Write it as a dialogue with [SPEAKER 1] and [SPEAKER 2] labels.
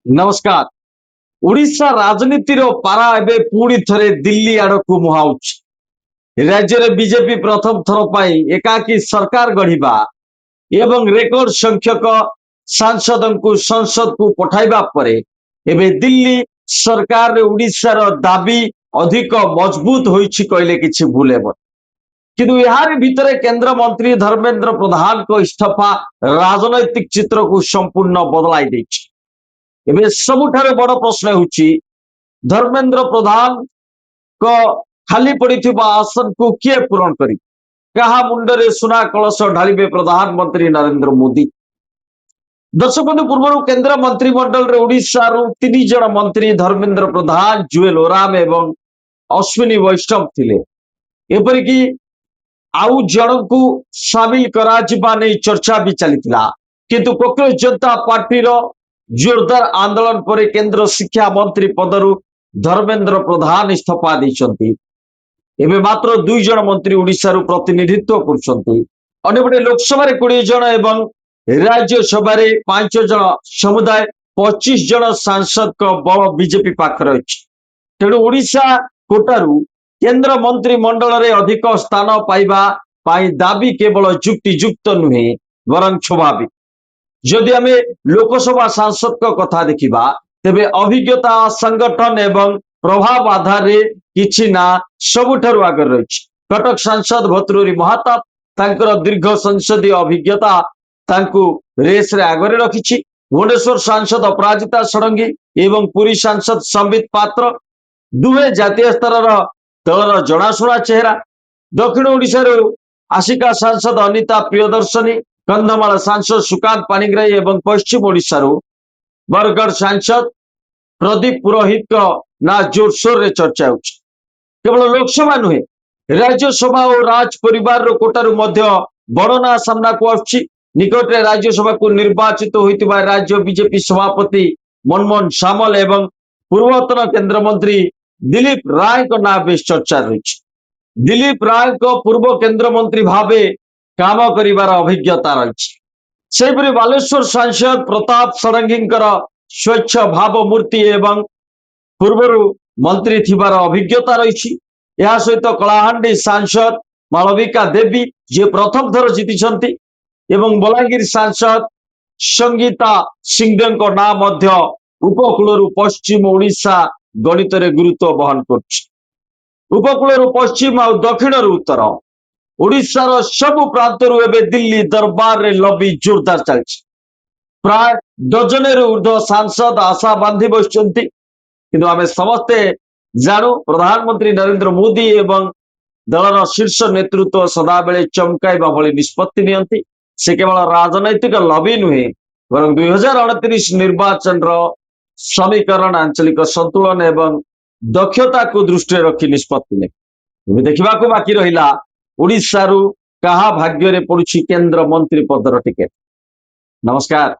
[SPEAKER 1] नमस्कार। ओडिशा राजनीतिर पारा एबे पुणी थरे दिल्ली आड़कू मुहाउछि। राज्य रे बीजेपी प्रथम थर पाई एकाकी सरकार गढ़िबा एवं रेकर्ड संख्यक सांसद को संसद को पठाइबा परे एबे दिल्ली सरकार रे ओडिशा रो दाबी अधिक मजबूत होइछि कहले किछि भूल हेबो। किंतु यार भितरे केंद्र मंत्री धर्मेंद्र प्रधान को इस्तीफा राजनैतिक चित्र को संपूर्ण बदलाई दैछि। एबे सबुठारे बड़ प्रश्न होछि धर्मेंद्र प्रधान को खाली पड़िथिबा आसन को किए पूरण करी कहा मुंडरे सुना कलश ढालिबे प्रधानमंत्री नरेंद्र मोदी। दर्शक बंधु पूर्व केंद्र मंत्रिमंडल रे ओडिशा रु 3 जन मंत्री धर्मेंद्र प्रधान जुएल ओराम एवं अश्विनी वैष्णव थिले। एपरिकी आउ जन को सामिल करा जिबा नै चर्चा भी चलीथिला किंतु कांग्रेस जनता पार्टी रो जोरदार आंदोलन पर केंद्र शिक्षा मंत्री पदरु धर्मेंद्र प्रधान इस्तीफा देइछंती। एबे मात्र 2 जन मंत्री ओडिशा रु प्रतिनिधित्व करछंती। अन्यपटे लोकसभा रे 20 जन एवं राज्यसभा रे 5 जन समुदाय 25 जन सांसद को बल बीजेपी पाखर अछि। तेणु ओडिशा कोटारु केंद्र मंत्री मंडल रे अधिक स्थान पाइबा पाई दाबी केवल युक्तियुक्त नुहे वरं स्वाभाविक। जदि आम लोकसभा सांसद को कथा देखिबा तेबे अभिज्ञता संगठन एवं प्रभाव आधार रे किछि ना सबुठारु आगे रहिछि। कटक सांसद भतृरी महाताप तांकर दीर्घ संसदीय अभिज्ञता तांकु रेस रे आगे रखिछि। भुवनेश्वर सांसद अपराजिता षडंगी एवं पुरी सांसद संबित पात्र दुहे जातीय स्तर दलर जनाशुना चेहरा। दक्षिण ओडिशा आशिका सांसद अनिता प्रियदर्शनी, कंधमाल सांसद सुकांत पाणिग्राही एवं पश्चिम ओडिशा बरगढ़ सांसद प्रदीप पुरोहित को ना जोरसोर रे चर्चा होछि। केवल लोकसभा नुहे राज्यसभा और राज परिवार कोटारु मध्य बड़ ना सामना को आछि। निकट राज्यसभा को निर्वाचित होइतिबा राज्य बीजेपी सभापति मनमोहन सामल एवं पूर्वतन केंद्र मंत्री दिलीप राय को ना बेस चर्चा रही। दिलीप राय को पूर्व केंद्र मंत्री भावे काम करिवार अभिज्ञता रही। बालेश्वर सांसद प्रताप षडंगी स्वच्छ भाव मूर्ति एवं पूर्व मंत्री थिबार अभिज्ञता रही। यह सहित कलाहांडी सांसद मालविका देवी जे प्रथम थर जीति एवं बलांगीर सांसद संगीता सिंहदेव को ना मध्य उपकूल पश्चिम ओडिशा गणित रे गुरुत्व बहन कर। उपकूल पश्चिम और दक्षिण उत्तर ओडिशार सबु प्रांतरु एबे दिल्ली दरबार रे लबी जोरदार चलछि। प्राय डजन ऊर्ध्व सांसद आशा बांधी बसचंती। किंतु आमे समस्ते जानू प्रधानमंत्री नरेंद्र मोदी एवं दलर शीर्ष नेतृत्व सदाबेले चमकाइबा भली निष्पत्ति नियंती। से केवल राजनैतिक लबी नुहे बरं 2029 निर्वाचन समीकरण आंचलिक संतुलन एवं दक्षता को दृष्टि रखी निष्पत्ति ने देखा बाकी रहा ओडिशारू कहा भाग्य रे पड़ुछि केंद्र मंत्री पदर टिकेट। नमस्कार।